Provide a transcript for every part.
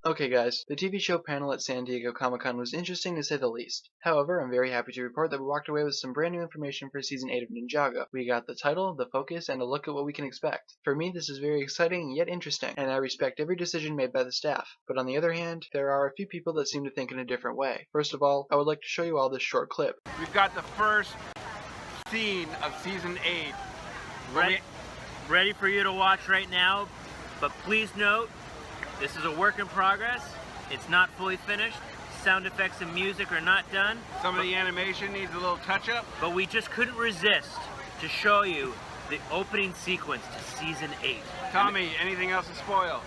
Okay guys, the TV show panel at San Diego Comic-Con was interesting to say the least. However, I'm very happy to report that we walked away with some brand new information for Season 8 of Ninjago. We got the title, the focus, and a look at what we can expect. For me, this is very exciting yet interesting, and I respect every decision made by the staff. But on the other hand, there are a few people that seem to think in a different way. First of all, I would like to show you all this short clip. We've got the first scene of Season 8. Ready for you to watch right now, but please note, this is a work in progress. It's not fully finished. Sound effects and music are not done. Some of the animation needs a little touch-up. But we just couldn't resist to show you the opening sequence to Season 8. Tommy, anything else to spoil?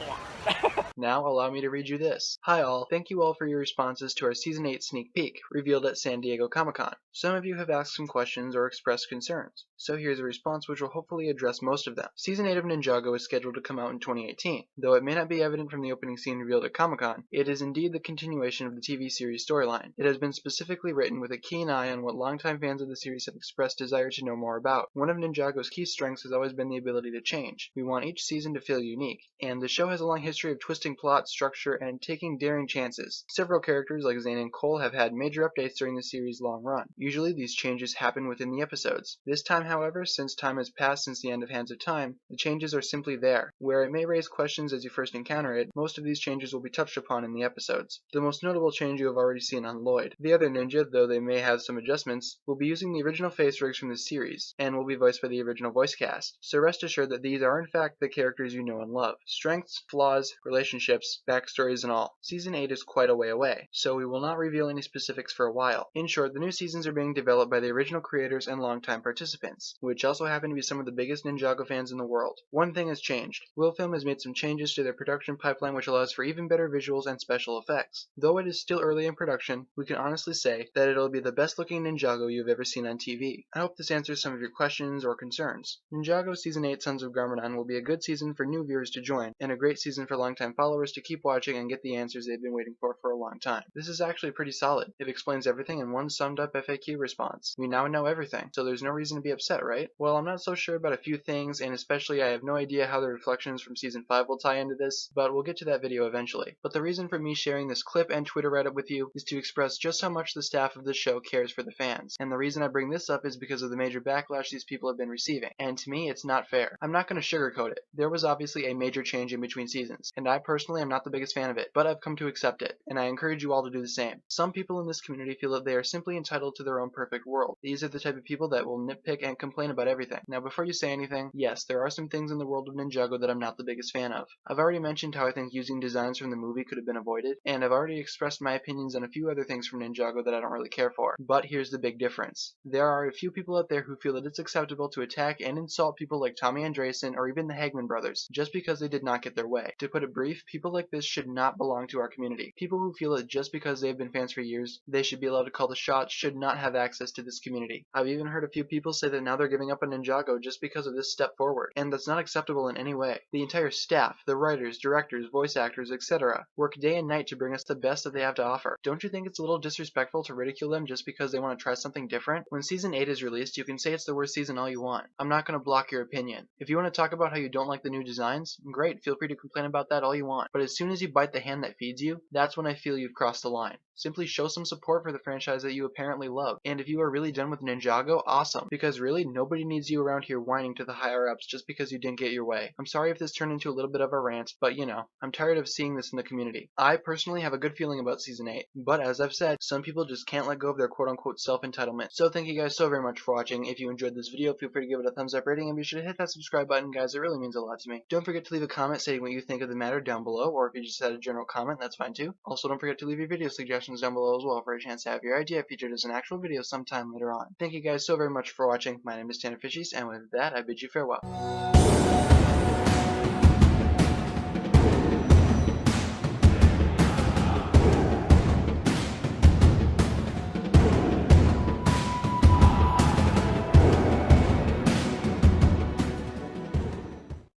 Now allow me to read you this. Hi all, thank you all for your responses to our Season 8 sneak peek, revealed at San Diego Comic-Con. Some of you have asked some questions or expressed concerns, so here's a response which will hopefully address most of them. Season 8 of Ninjago is scheduled to come out in 2018. Though it may not be evident from the opening scene revealed at Comic-Con, it is indeed the continuation of the TV series storyline. It has been specifically written with a keen eye on what longtime fans of the series have expressed desire to know more about. One of Ninjago's key strengths has always been the ability to change. We want each season to feel unique, and the show has a long history of twisting plot, structure, and taking daring chances. Several characters like Zane and Cole have had major updates during the series' long run. Usually these changes happen within the episodes. This time, however, since time has passed since the end of Hands of Time, the changes are simply there. Where it may raise questions as you first encounter it, most of these changes will be touched upon in the episodes. The most notable change you have already seen on Lloyd. The other ninja, though they may have some adjustments, will be using the original face rigs from the series, and will be voiced by the original voice cast. So rest assured that these are in fact the characters you know and love. Strengths, flaws, relationships, backstories, and all. Season 8 is quite a way away, so we will not reveal any specifics for a while. In short, the new seasons are being developed by the original creators and longtime participants, which also happen to be some of the biggest Ninjago fans in the world. One thing has changed. Wilfilm has made some changes to their production pipeline which allows for even better visuals and special effects. Though it is still early in production, we can honestly say that it'll be the best looking Ninjago you've ever seen on TV. I hope this answers some of your questions or concerns. Ninjago Season 8 Sons of Garmadon will be a good season for new viewers to join, and a great season for longtime followers to keep watching and get the answers they've been waiting for a long time. This is actually pretty solid. It explains everything in one summed up FAQ response. We now know everything, so there's no reason to be upset, right? Well, I'm not so sure about a few things, and especially I have no idea how the reflections from Season 5 will tie into this, but we'll get to that video eventually. But the reason for me sharing this clip and Twitter write-up with you is to express just how much the staff of the show cares for the fans. And the reason I bring this up is because of the major backlash these people have been receiving, and to me it's not fair. I'm not going to sugarcoat it. There was obviously a major change in between seasons, and I personally am not the biggest fan of it, but I've come to accept it, and I encourage you all to do the same. Some people in this community feel that they are simply entitled to their own perfect world. These are the type of people that will nitpick and complain about everything. Now before you say anything, yes, there are some things in the world of Ninjago that I'm not the biggest fan of. I've already mentioned how I think using designs from the movie could have been avoided, and I've already expressed my opinions on a few other things from Ninjago that I don't really care for. But here's the big difference. There are a few people out there who feel that it's acceptable to attack and insult people like Tommy Andresen or even the Hagman brothers, just because they did not get their way. To put it brief, people like this should not belong to our community. People who feel that just because they've been fans for years, they should be allowed to call the shots should not have access to this community. I've even heard a few people say that now they're giving up on Ninjago just because of this step forward, and that's not acceptable in any way. The entire staff, the writers, directors, voice actors, etc., work day and night to bring us the best that they have to offer. Don't you think it's a little disrespectful to ridicule them just because they want to try something different? When Season 8 is released, you can say it's the worst season all you want. I'm not going to block your opinion. If you want to talk about how you don't like the new designs, great, feel free to complain about that all you want. But as soon as you bite the hand that feeds you, that's when I feel you've crossed the line. Simply show some support for the franchise that you apparently love. And if you are really done with Ninjago, awesome. Because really, nobody needs you around here whining to the higher ups just because you didn't get your way. I'm sorry if this turned into a little bit of a rant, but you know, I'm tired of seeing this in the community. I personally have a good feeling about Season 8, but as I've said, some people just can't let go of their quote-unquote self-entitlement. So thank you guys so very much for watching. If you enjoyed this video, feel free to give it a thumbs up rating, and be sure to hit that subscribe button, guys. It really means a lot to me. Don't forget to leave a comment saying what you think of the matter down below, or if you just had a general comment, that's fine too. Also, don't forget to leave your video suggestions down below as well for a chance to have your idea featured as an actual video sometime later on. Thank you guys so very much for watching. My name is TannerFishies, and with that, I bid you farewell.